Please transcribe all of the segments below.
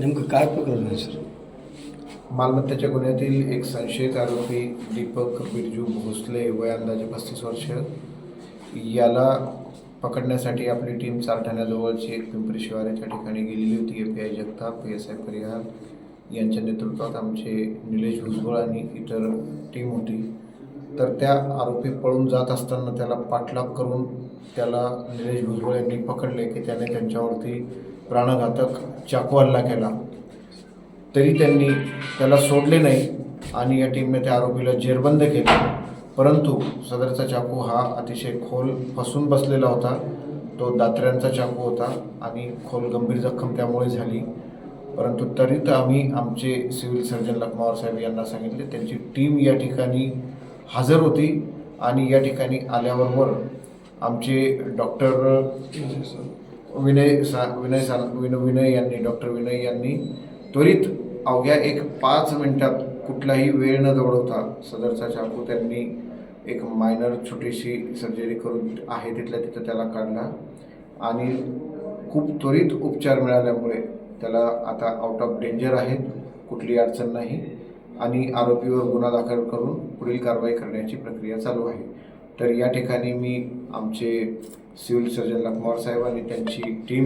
नेमकं काय प्रकरण आहे सर? मालमत्तेच्या गुन्ह्यातील एक संशयित आरोपी दीपक बिरजू भोसले वय अंदाजे 35 वर्ष याला पकडण्यासाठी आपली टीम चारठाण्याजवळची एक पिंपरी शिवाराच्या ठिकाणी गेलेली होती. API जगताप, PSI परिहार यांच्या नेतृत्वात आमचे निलेश भुजबळ आणि इतर टीम होती. तर त्या आरोपी पळून जात असताना त्याला पाठलाग करून त्याला निलेश भुजबळ यांनी पकडले की त्याने त्यांच्यावरती प्राणघातक चाकू हल्ला केला. तरी त्यांनी त्याला सोडले नाही आणि या टीमने त्या आरोपीला जेरबंद केले. परंतु सदरचा चाकू हा अतिशय खोल फसून बसलेला होता. तो दात्र्यांचा चाकू होता आणि खोल गंभीर जखम त्यामुळे झाली. परंतु तरीच आम्ही आमचे सिव्हिल सर्जन लखमावर साहेब यांना सांगितले. त्यांची टीम या ठिकाणी हजर होती आणि या ठिकाणी आल्याबरोबर आमचे डॉक्टर विनय यांनी त्वरित अवघ्या 5 मिनिटात कुठलाही वेळ न दवडवता सदरचा चाकू त्यांनी एक मायनर छोटीशी सर्जरी करून आहे तिथल्या तिथं त्याला काढला आणि खूप त्वरित उपचार मिळाल्यामुळे त्याला आता आउट ऑफ डेंजर आहे, कुठली अडचण नाही आणि आरोपीवर गुन्हा दाखल करून पुढील कारवाई करण्याची प्रक्रिया चालू आहे. तर या ठिकाणी मी आमचे सिव्हिल सर्जन लखमावर साहेब आणि त्यांची टीम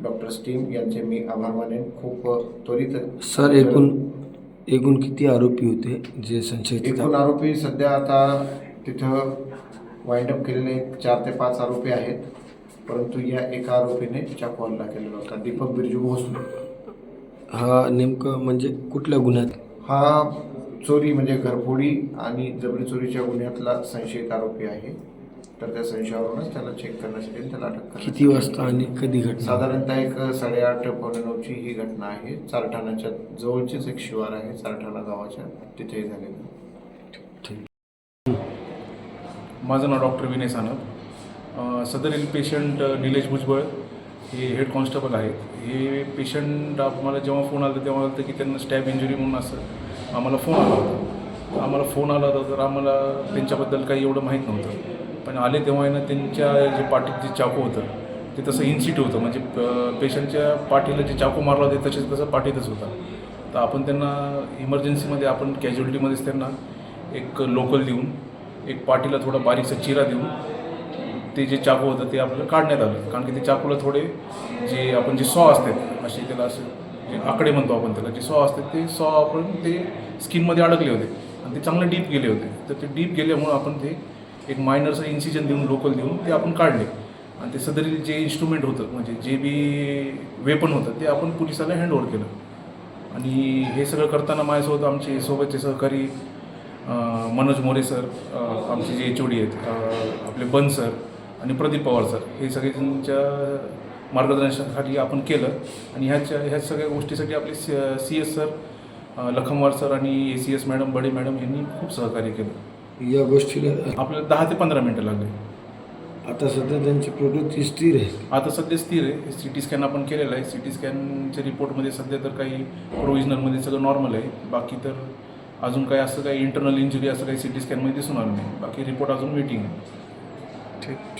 डॉक्टर्स टीम यांचे मी आभार मानेन. खूप त्वरित सर एकूण किती आरोपी होते जे संशयित? एकूण आरोपी सध्या आता तिथं वाइंडअप केलेले 4 ते 5 आरोपी आहेत. परंतु या एका आरोपीने चाकू हल्ला केलेला होता, दीपक बिरजू भोसले. हा नेमकं म्हणजे कुठल्या गुन्ह्यात? हा चोरी म्हणजे घरफोडी आणि जबरी चोरीच्या गुन्ह्यातला संशयित आरोपी आहे. तर त्या संशयावरूनच त्याला चेक करण्यासाठी त्याला अटक करण्यात. किती वाजता आणि कधी घटना? साधारणतः 8:30-8:45ची ही घटना आहे. चारठाण्याच्या जवळचीच एक शिवार आहे, चारठाणा गावाच्या, तिथे झालेली. ठीक. माझं नाव डॉक्टर विनय सानप. सदरील पेशंट निलेश भुजबळ हे हेड कॉन्स्टेबल आहेत. हे पेशंट आम्हाला जेव्हा फोन आला तेव्हा होतं की त्यांना स्टॅब इंजुरी म्हणून असं आम्हाला फोन आला होता. तर आम्हाला त्यांच्याबद्दल काही एवढं माहीत नव्हतं. पण आले तेव्हा आहे ना, त्यांच्या जे पाठीत जे चाकू होतं ते तसं इन्सिट होतं, म्हणजे पेशंटच्या पाठीला जे चाकू मारला होते तसं पाठीतच होता. तर आपण त्यांना इमर्जन्सीमध्ये आपण कॅज्युअलिटीमध्येच त्यांना एक लोकल देऊन एक पाठीला थोडा बारीकसा चिरा देऊन ते जे चाकू होतं ते आपलं काढण्यात आलं. कारण की ते चाकूला थोडे जे सॉ असतात असे त्याला असं जे आकडे म्हणतो आपण त्याला, जे सॉ असतात ते सॉ आपण ते स्किनमध्ये अडकले होते आणि ते चांगले डीप गेले होते. तर ते डीप गेल्यामुळं आपण ते एक मायनरचं इन्सिजन देऊन लोकल देऊन ते आपण काढले आणि ते सदरील जे इन्स्ट्रुमेंट होतं म्हणजे जे बी वेपन होतं ते आपण पोलिसाला हँडओव्हर केलं. आणि हे सगळं करताना माझ्यासोबत आमचे सोबतचे सहकारी मनोज मोरे सर, आमचे जे HOD आहेत आपले बन सर आणि प्रदीप पवार सर, हे सगळ्यांच्या मार्गदर्शनासाठी आपण केलं. आणि ह्या सगळ्या गोष्टीसाठी आपले CS सर लखमवार सर आणि ACS मॅडम बडे मॅडम यांनी खूप सहकार्य केलं. या गोष्टीला आपल्याला 10 ते 15 मिनटं लागले. आता सध्या त्यांची प्रकृती स्थिर आहे? आता सध्या स्थिर आहे. CT स्कॅन आपण केलेला आहे. CT स्कॅनच्या रिपोर्टमध्ये सध्या तर काही प्रोव्हिजनलमध्ये सगळं नॉर्मल आहे. बाकी तर अजून काही असं काही इंटरनल इंजुरी असं काही CT स्कॅनमध्ये दिसून आलं नाही. बाकी रिपोर्ट अजून वेटिंग आहे. ठीक.